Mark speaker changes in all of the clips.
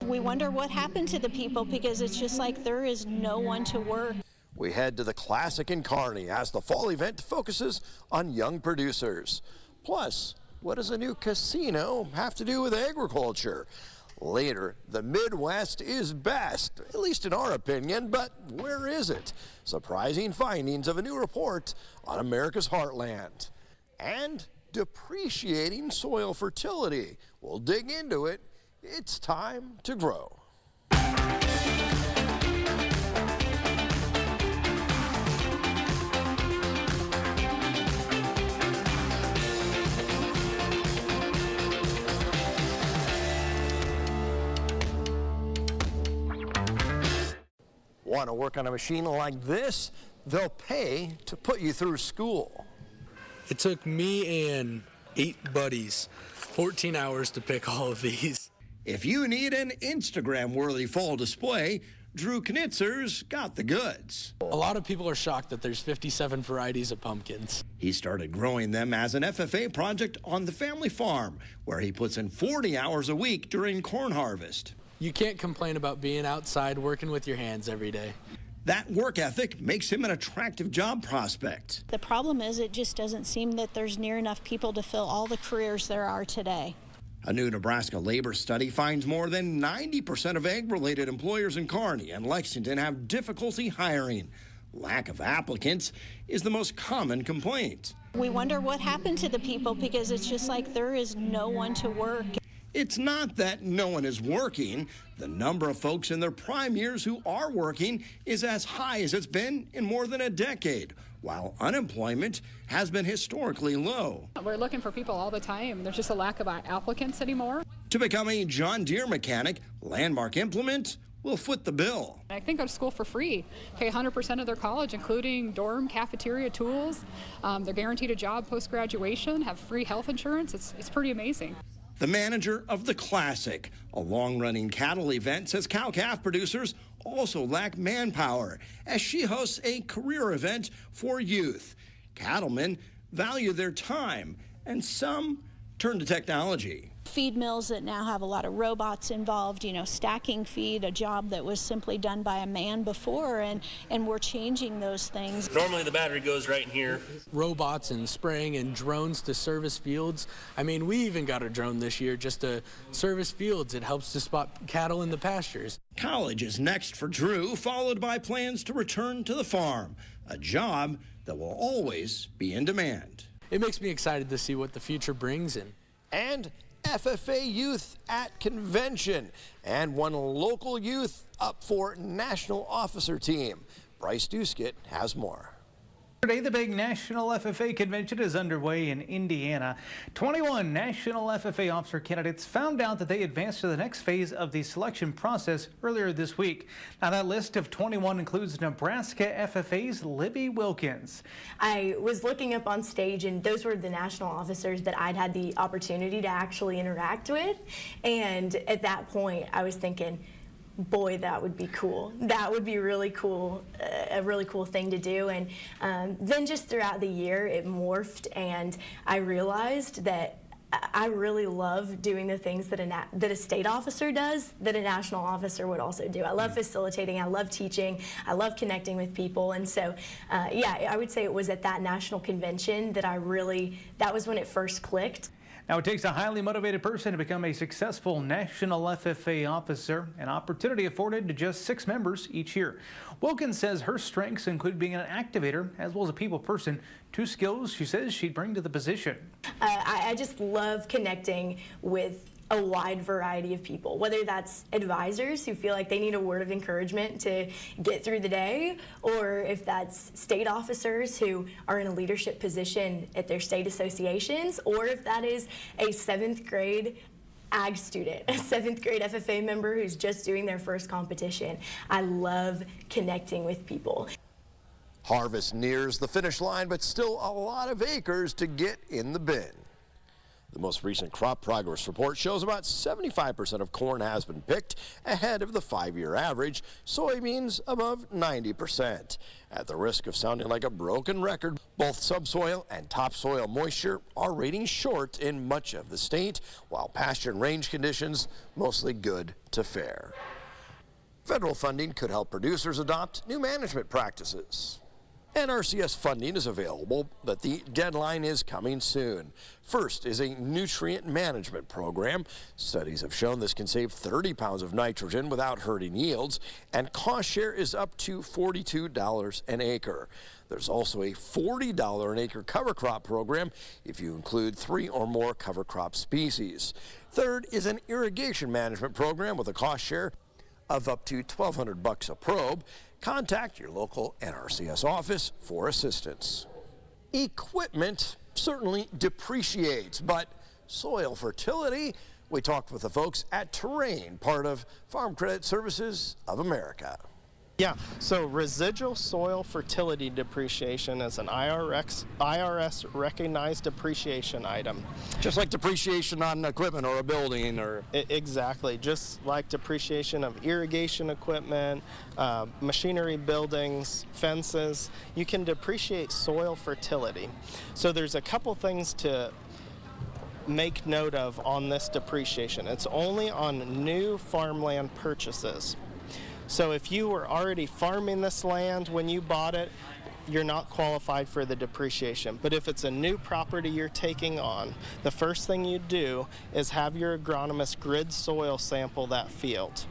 Speaker 1: We wonder what happened to the people because it's just like there is no one to work.
Speaker 2: We head to the Classic in Kearney as the fall event focuses on young producers. Plus, what does a new casino have to do with agriculture? Later, the Midwest is best, at least in our opinion, but where is it? Surprising findings of a new report on America's heartland. And depreciating soil fertility. We'll dig into it. It's time to grow. Want to work on a machine like this? They'll pay to put you through school.
Speaker 3: It took me and 8 buddies 14 hours to pick all of these.
Speaker 2: If you need an Instagram-worthy fall display, Drew Knitzer's got the goods.
Speaker 3: A lot of people are shocked that there's 57 varieties of pumpkins.
Speaker 2: He started growing them as an FFA project on the family farm, where he puts in 40 hours a week during corn harvest.
Speaker 3: You can't complain about being outside working with your hands every day.
Speaker 2: That work ethic makes him an attractive job prospect.
Speaker 1: The problem is it just doesn't seem that there's near enough people to fill all the careers there are today.
Speaker 2: A new Nebraska labor study finds more than 90% of ag-related employers in Kearney and Lexington have difficulty hiring. Lack of applicants is the most common complaint.
Speaker 1: We wonder what happened to the people because it's just like there is no one to work.
Speaker 2: It's not that no one is working. The number of folks in their prime years who are working is as high as it's been in more than a decade, while unemployment has been historically low.
Speaker 4: We're looking for people all the time. There's just a lack of applicants anymore.
Speaker 2: To become a John Deere mechanic, Landmark Implement will foot the bill.
Speaker 4: I think go to school for free, pay 100% of their college, including dorm, cafeteria, tools. They're guaranteed a job post-graduation, have free health insurance. It's pretty amazing.
Speaker 2: The manager of the Classic, a long-running cattle event, says cow-calf producers also lack manpower as she hosts a career event for youth. Cattlemen value their time, and some turn to technology.
Speaker 1: Feed mills that now have a lot of robots involved, stacking feed, a job that was simply done by a man before, and we're changing those things.
Speaker 5: Normally the battery goes right in here.
Speaker 3: Robots and spraying and drones to service fields. I mean, we even got a drone this year just to service fields. It helps to spot cattle in the pastures.
Speaker 2: College is next for Drew, followed by plans to return to the farm, a job that will always be in demand.
Speaker 3: It makes me excited to see what the future brings in.
Speaker 2: And FFA youth at convention, and one local youth up for national officer team. Bryce Duskett has more.
Speaker 6: Today, the big National FFA Convention is underway in Indiana. 21 National FFA officer candidates found out that they advanced to the next phase of the selection process earlier this week. Now, that list of 21 includes Nebraska FFA's Libby Wilkins.
Speaker 7: I was looking up on stage, and those were the national officers that I'd had the opportunity to actually interact with. And at that point, I was thinking, boy, that would be cool. That would be really cool, a really cool thing to do. And then just throughout the year, it morphed, and I realized that I really love doing the things that a state officer does that a national officer would also do. I love facilitating, I love teaching, I love connecting with people. And so, yeah, I would say it was at that national convention that that was when it first clicked.
Speaker 6: Now, it takes a highly motivated person to become a successful national FFA officer, an opportunity afforded to just 6 members each year. Wilkins says her strengths include being an activator as well as a people person, 2 skills she says she'd bring to the position.
Speaker 7: I just love connecting with a wide variety of people, whether that's advisors who feel like they need a word of encouragement to get through the day, or if that's state officers who are in a leadership position at their state associations, or if that is a 7th grade ag student, a 7th grade FFA member who's just doing their first competition. I love connecting with people.
Speaker 2: Harvest nears the finish line, but still a lot of acres to get in the bin. The most recent crop progress report shows about 75% of corn has been picked, ahead of the 5-year average, soybeans above 90%. At the risk of sounding like a broken record, both subsoil and topsoil moisture are rating short in much of the state, while pasture and range conditions mostly good to fair. Federal funding could help producers adopt new management practices. NRCS funding is available, but the deadline is coming soon. First is a nutrient management program. Studies have shown this can save 30 pounds of nitrogen without hurting yields, and cost share is up to $42 an acre. There's also a $40 an acre cover crop program if you include 3 or more cover crop species. Third is an irrigation management program with a cost share of up to $1,200 a probe. Contact your local NRCS office for assistance. Equipment certainly depreciates, but soil fertility, we talked with the folks at Terrain, part of Farm Credit Services of America.
Speaker 8: Yeah, so residual soil fertility depreciation is an IRS recognized depreciation item.
Speaker 2: Just like depreciation on equipment or a building or...
Speaker 8: Exactly, just like depreciation of irrigation equipment, machinery, buildings, fences, you can depreciate soil fertility. So there's a couple things to make note of on this depreciation. It's only on new farmland purchases. So if you were already farming this land when you bought it, you're not qualified for the depreciation. But if it's a new property you're taking on, the first thing you do is have your agronomist grid soil sample that field.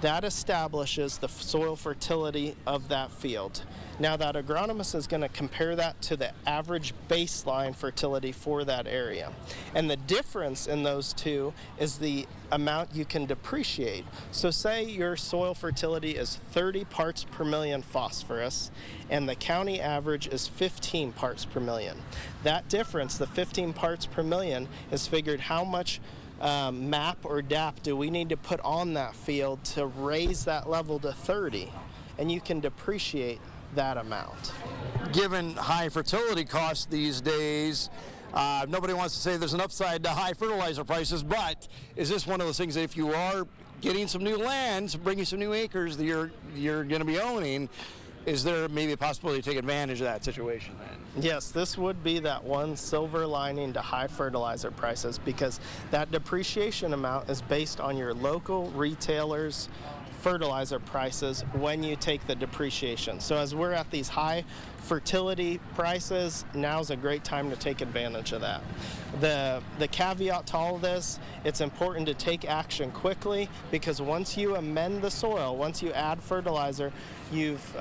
Speaker 8: That establishes the soil fertility of that field. Now that agronomist is going to compare that to the average baseline fertility for that area. And the difference in those two is the amount you can depreciate. So say your soil fertility is 30 parts per million phosphorus and the county average is 15 parts per million. That difference, the 15 parts per million, is figured how much MAP or DAP do we need to put on that field to raise that level to 30, and you can depreciate that amount.
Speaker 2: Given high fertility costs these days, nobody wants to say there's an upside to high fertilizer prices, but is this one of those things that if you are getting some new land, bringing some new acres that you're going to be owning, is there maybe a possibility to take advantage of that situation then?
Speaker 8: Yes, this would be that one silver lining to high fertilizer prices, because that depreciation amount is based on your local retailers' fertilizer prices when you take the depreciation. So as we're at these high fertility prices, now's a great time to take advantage of that. The caveat to all of this, it's important to take action quickly, because once you amend the soil, once you add fertilizer, you've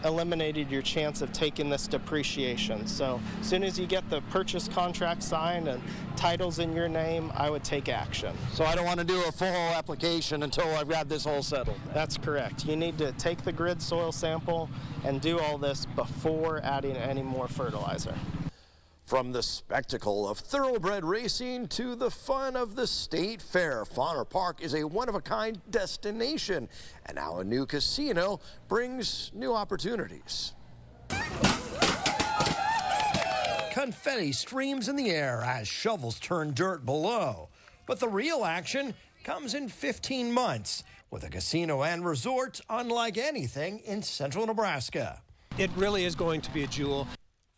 Speaker 8: eliminated your chance of taking this depreciation. So as soon as you get the purchase contract signed and titles in your name, I would take action.
Speaker 2: So I don't want to do a full application until I've got this all settled.
Speaker 8: That's correct. You need to take the grid soil sample and do all this before adding any more fertilizer.
Speaker 2: From the spectacle of thoroughbred racing to the fun of the state fair, Fauner Park is a one-of-a-kind destination, and now a new casino brings new opportunities. Confetti streams in the air as shovels turn dirt below, but the real action comes in 15 months with a casino and resort unlike anything in central Nebraska.
Speaker 9: It really is going to be a jewel.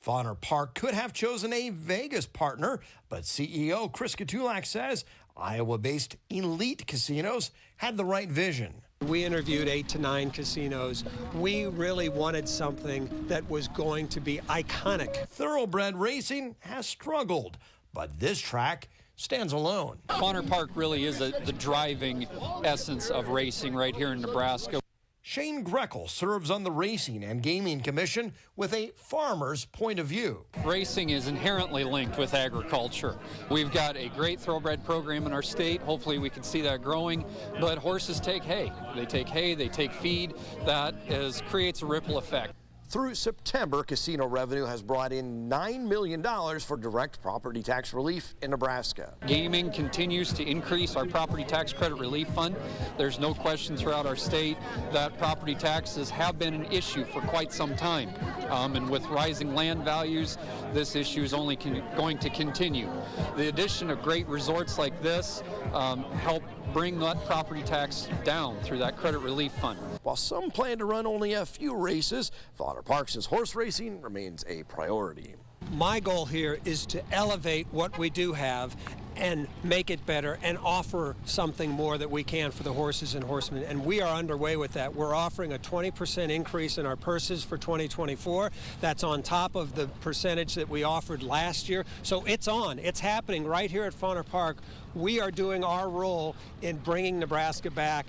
Speaker 2: Fauner Park could have chosen a Vegas partner, but CEO Chris Katulak says Iowa-based Elite Casinos had the right vision.
Speaker 9: We interviewed 8 to 9 casinos. We really wanted something that was going to be iconic.
Speaker 2: Thoroughbred racing has struggled, but this track stands alone.
Speaker 10: Fauner Park really is the driving essence of racing right here in Nebraska.
Speaker 2: Shane Grekel serves on the Racing and Gaming Commission with a farmer's point of view.
Speaker 10: Racing is inherently linked with agriculture. We've got a great thoroughbred program in our state. Hopefully we can see that growing, but horses take hay. They take hay, they take feed. That creates a ripple effect.
Speaker 2: Through September, casino revenue has brought in $9 million for direct property tax relief in Nebraska.
Speaker 10: Gaming continues to increase our property tax credit relief fund. There's no question throughout our state that property taxes have been an issue for quite some time. And with rising land values, this issue is only going to continue. The addition of great resorts like this help bring that property tax down through that credit relief fund.
Speaker 2: While some plan to run only a few races, Fodder Parks' horse racing remains a priority.
Speaker 9: My goal here is to elevate what we do have and make it better and offer something more that we can for the horses and horsemen. And we are underway with that. We're offering a 20% increase in our purses for 2024. That's on top of the percentage that we offered last year. So it's on. It's happening right here at Fodder Park. We are doing our role in bringing Nebraska back.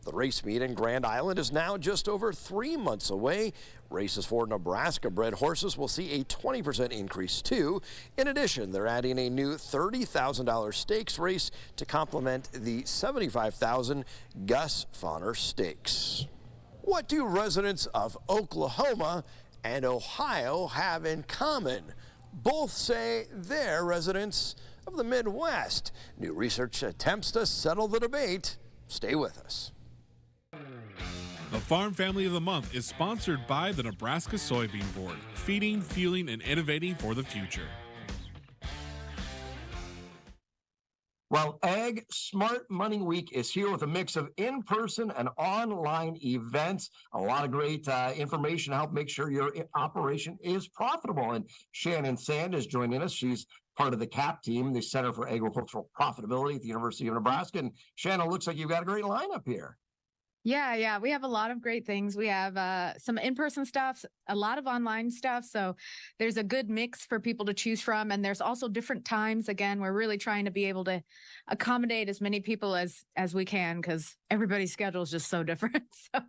Speaker 2: The race meet in Grand Island is now just over 3 months away. Races for Nebraska-bred horses will see a 20% increase too. In addition, they're adding a new $30,000 stakes race to complement the $75,000 Gus Fauner Stakes. What do residents of Oklahoma and Ohio have in common? Both say they're residents of the Midwest. New research attempts to settle the debate. Stay with us.
Speaker 11: The Farm Family of the Month is sponsored by the Nebraska Soybean Board, feeding, fueling, and innovating for the future.
Speaker 2: Well, Ag Smart Money Week is here with a mix of in-person and online events. A lot of great information to help make sure your operation is profitable. And Shannon Sand is joining us. She's part of the CAP team, the Center for Agricultural Profitability at the University of Nebraska. And Shannon, looks like you've got a great lineup here.
Speaker 12: Yeah, we have a lot of great things. We have some in-person stuff, a lot of online stuff. So there's a good mix for people to choose from. And there's also different times. Again, we're really trying to be able to accommodate as many people as we can because everybody's schedule is just so different. So.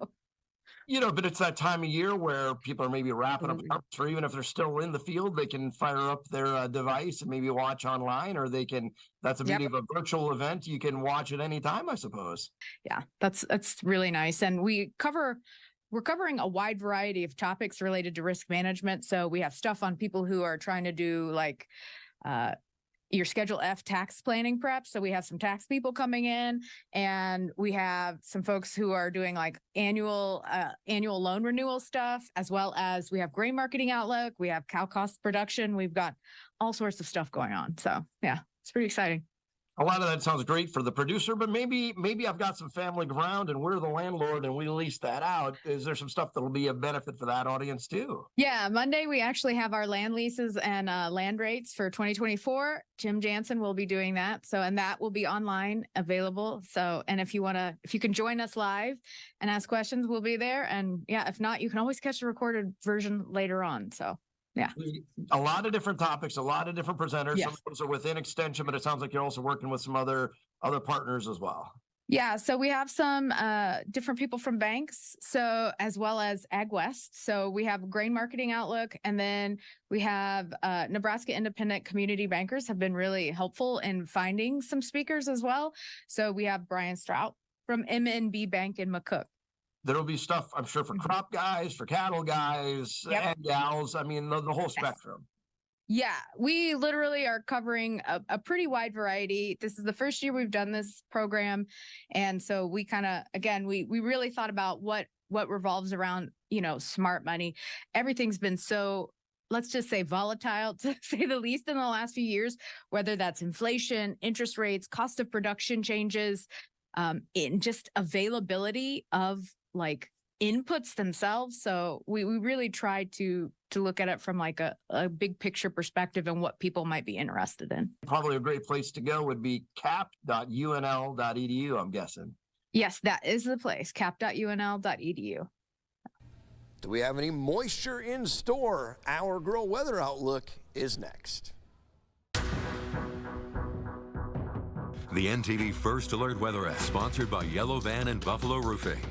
Speaker 2: You know, but it's that time of year where people are maybe wrapping up harvest, or even if they're still in the field, they can fire up their device and maybe watch online, or they can, that's the beauty of a virtual event. You can watch at any time, I suppose.
Speaker 12: Yeah, that's really nice. And we're covering a wide variety of topics related to risk management. So we have stuff on people who are trying to do like, your Schedule F tax planning prep. So we have some tax people coming in, and we have some folks who are doing like annual loan renewal stuff, as well as we have grain marketing outlook. We have cow cost production. We've got all sorts of stuff going on. So yeah, it's pretty exciting.
Speaker 2: A lot of that sounds great for the producer, but maybe I've got some family ground and we're the landlord and we lease that out. Is there some stuff that will be a benefit for that audience too?
Speaker 12: Yeah, Monday we actually have our land leases and land rates for 2024. Jim Jansen will be doing that. So, and that will be online available. So, and if you can join us live and ask questions, we'll be there. And yeah, if not, you can always catch the recorded version later on. So. Yeah.
Speaker 2: A lot of different topics, a lot of different presenters.
Speaker 12: Yes.
Speaker 2: Some of those are within extension, but it sounds like you're also working with some other partners as well.
Speaker 12: Yeah. So we have some different people from banks, so as well as Ag West. So we have grain marketing outlook, and then we have Nebraska independent community bankers have been really helpful in finding some speakers as well. So we have Brian Strout from MNB Bank in McCook.
Speaker 2: There'll be stuff, I'm sure, for crop guys, for cattle guys, and gals. I mean, the whole spectrum.
Speaker 12: Yeah, we literally are covering a pretty wide variety. This is the first year we've done this program. And so we kind of, again, we really thought about what revolves around, smart money. Everything's been so, let's just say, volatile, to say the least, in the last few years, whether that's inflation, interest rates, cost of production changes, in just availability of like inputs themselves. So we really tried to look at it from like a big picture perspective and what people might be interested in.
Speaker 2: Probably a great place to go would be cap.unl.edu, I'm guessing.
Speaker 12: Yes, that is the place, cap.unl.edu.
Speaker 2: Do we have any moisture in store? Our Grow Weather Outlook is next.
Speaker 13: The NTV First Alert Weather App, sponsored by Yellow Van and Buffalo Roofing.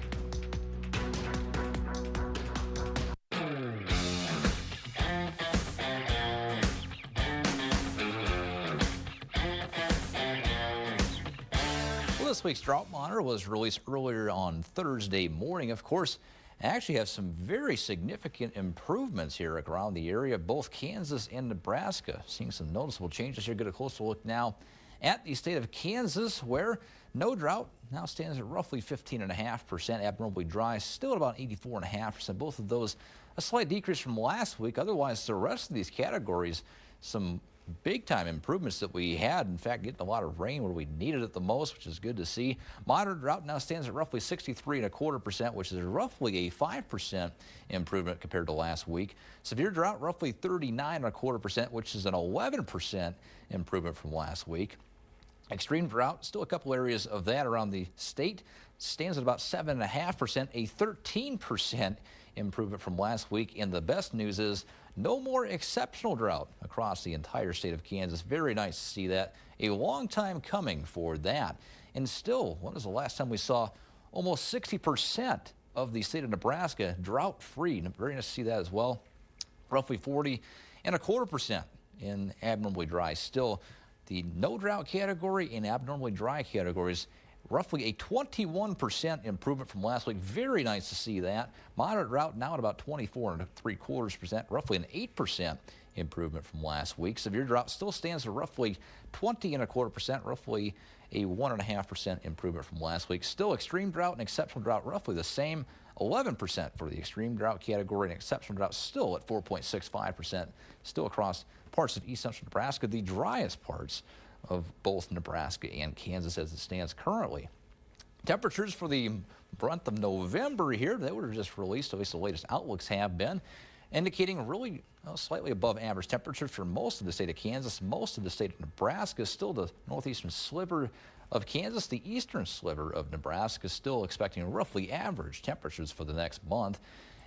Speaker 14: Well, this week's drought monitor was released earlier on Thursday morning. Of course, actually have some very significant improvements here around the area, both Kansas and Nebraska. Seeing some noticeable changes here. Get a closer look now at the state of Kansas, where no drought now stands at roughly 15.5%. Abnormally dry still at about 84.5%. Both of those a slight decrease from last week. Otherwise, the rest of these categories, some big-time improvements that we had. In fact, getting a lot of rain where we needed it the most, which is good to see. Moderate drought now stands at roughly 63.25%, which is roughly a 5% improvement compared to last week. Severe drought, roughly 39.25%, which is an 11% improvement from last week. Extreme drought, still a couple areas of that around the state, stands at about 7.5%, a 13% improvement from last week. And the best news is no more exceptional drought across the entire state of Kansas. Very nice to see that. A long time coming for that. And still, when was the last time we saw almost 60% of the state of Nebraska drought-free? Very nice to see that as well. Roughly 40.25% in abnormally dry. Still, the no drought category and abnormally dry categories, roughly a 21% improvement from last week. Very nice to see that. Moderate drought now at about 24.75%, roughly an 8% improvement from last week. Severe drought still stands at roughly 20.25%, roughly a 1.5% improvement from last week. Still extreme drought and exceptional drought roughly the same, 11% for the extreme drought category, and exceptional drought still at 4.65%, still across parts of east central Nebraska, the driest parts of both Nebraska and Kansas as it stands currently. Temperatures for the month of November here, they were just released, at least the latest outlooks have been, indicating really slightly above average temperatures for most of the state of Kansas, most of the state of Nebraska, still the northeastern sliver of Kansas, the eastern sliver of Nebraska, still expecting roughly average temperatures for the next month.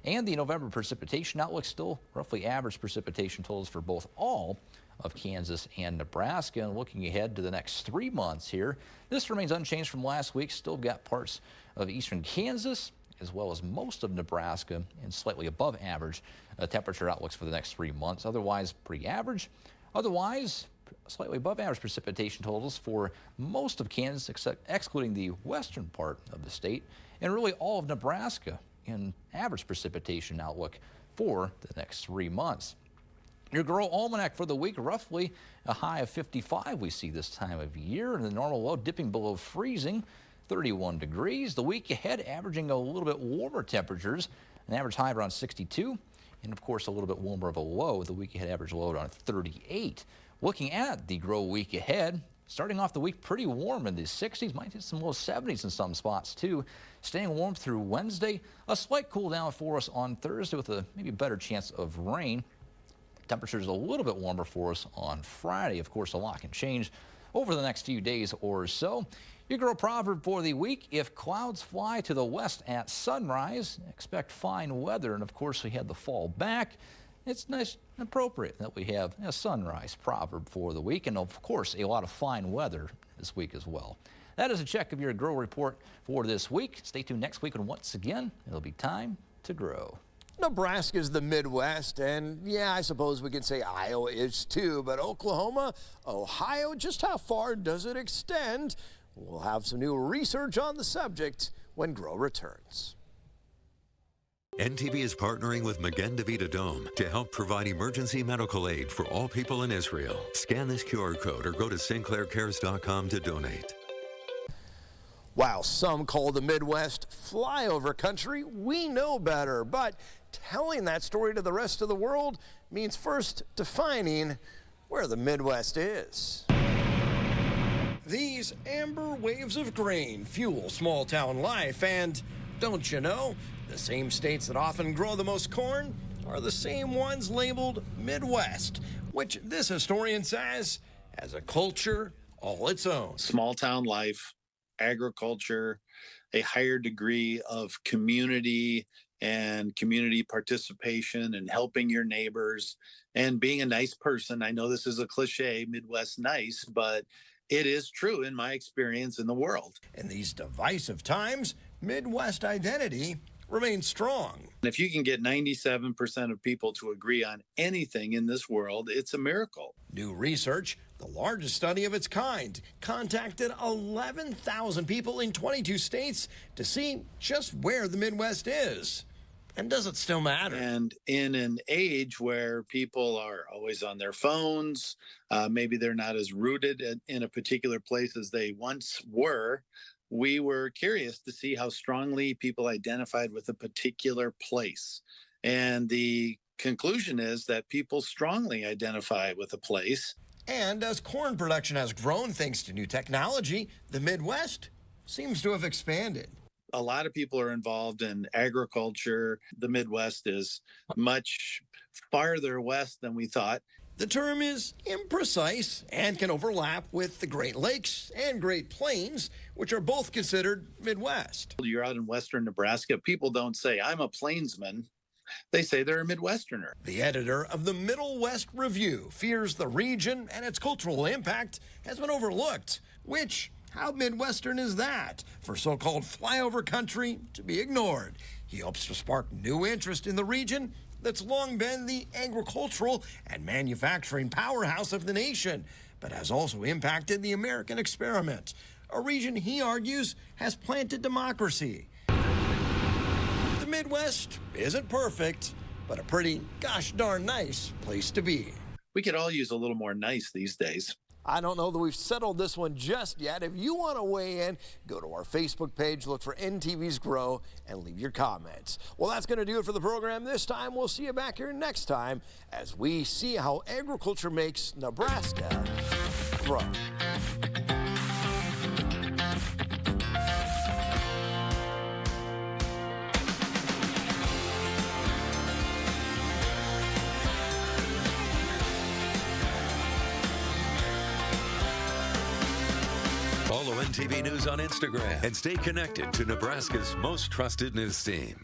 Speaker 14: And the November precipitation outlook, still roughly average precipitation totals for both all of Kansas and Nebraska. And looking ahead to the next 3 months here, this remains unchanged from last week. Still got parts of eastern Kansas as well as most of Nebraska and slightly above average temperature outlooks for the next 3 months. Otherwise, pretty average. Otherwise, slightly above average precipitation totals for most of Kansas, excluding the western part of the state, and really all of Nebraska in average precipitation outlook for the next 3 months. Your Grow Almanac for the week, roughly a high of 55 we see this time of year, and the normal low dipping below freezing, 31 degrees. The week ahead averaging a little bit warmer temperatures, an average high around 62, and of course a little bit warmer of a low. The week ahead average low around 38. Looking at the Grow week ahead, starting off the week pretty warm in the 60s, might hit some low 70s in some spots too. Staying warm through Wednesday, a slight cool down for us on Thursday with a maybe better chance of rain. Temperatures a little bit warmer for us on Friday. Of course, a lot can change over the next few days or so. Your Grow proverb for the week: if clouds fly to the west at sunrise, expect fine weather. And of course, we had the fall back. It's nice and appropriate that we have a sunrise proverb for the week, and of course, a lot of fine weather this week as well. That is a check of your Grow report for this week. Stay tuned next week, and once again, it'll be time to grow.
Speaker 2: Nebraska's the Midwest, and yeah, I suppose we can say Iowa is too, but Oklahoma, Ohio, just how far does it extend? We'll have some new research on the subject when Grow returns.
Speaker 13: NTV is partnering with Magen David Adom to help provide emergency medical aid for all people in Israel. Scan this QR code or go to sinclaircares.com to donate.
Speaker 2: While some call the Midwest flyover country, we know better. But telling that story to the rest of the world means first defining where the Midwest is. These amber waves of grain fuel small town life, and don't you know, the same states that often grow the most corn are the same ones labeled Midwest, which this historian says has a culture all its own.
Speaker 15: Small town life, agriculture, a higher degree of community and community participation and helping your neighbors and being a nice person. I know this is a cliche, Midwest nice, but it is true in my experience in the world.
Speaker 2: In these divisive times, Midwest identity remains strong.
Speaker 15: If you can get 97% of people to agree on anything in this world, it's a miracle.
Speaker 2: New research, the largest study of its kind, contacted 11,000 people in 22 states to see just where the Midwest is. And does it still matter?
Speaker 15: And in an age where people are always on their phones, maybe they're not as rooted in a particular place as they once were, we were curious to see how strongly people identified with a particular place. And the conclusion is that people strongly identify with a place.
Speaker 2: And as corn production has grown thanks to new technology, the Midwest seems to have expanded.
Speaker 15: A lot of people are involved in agriculture. The Midwest is much farther west than we thought.
Speaker 2: The term is imprecise and can overlap with the Great Lakes and Great Plains, which are both considered Midwest.
Speaker 15: You're out in western Nebraska. People don't say, I'm a plainsman. They say they're a Midwesterner.
Speaker 2: The editor of the Middle West Review fears the region and its cultural impact has been overlooked, which, how Midwestern is that for so-called flyover country to be ignored? He hopes to spark new interest in the region that's long been the agricultural and manufacturing powerhouse of the nation, but has also impacted the American experiment, a region he argues has planted democracy. The Midwest isn't perfect, but a pretty gosh darn nice place to be.
Speaker 15: We could all use a little more nice these days.
Speaker 2: I don't know that we've settled this one just yet. If you want to weigh in, go to our Facebook page, look for NTV's Grow, and leave your comments. Well, that's going to do it for the program this time. We'll see you back here next time as we see how agriculture makes Nebraska grow.
Speaker 13: Follow NTV News on Instagram and stay connected to Nebraska's most trusted news team.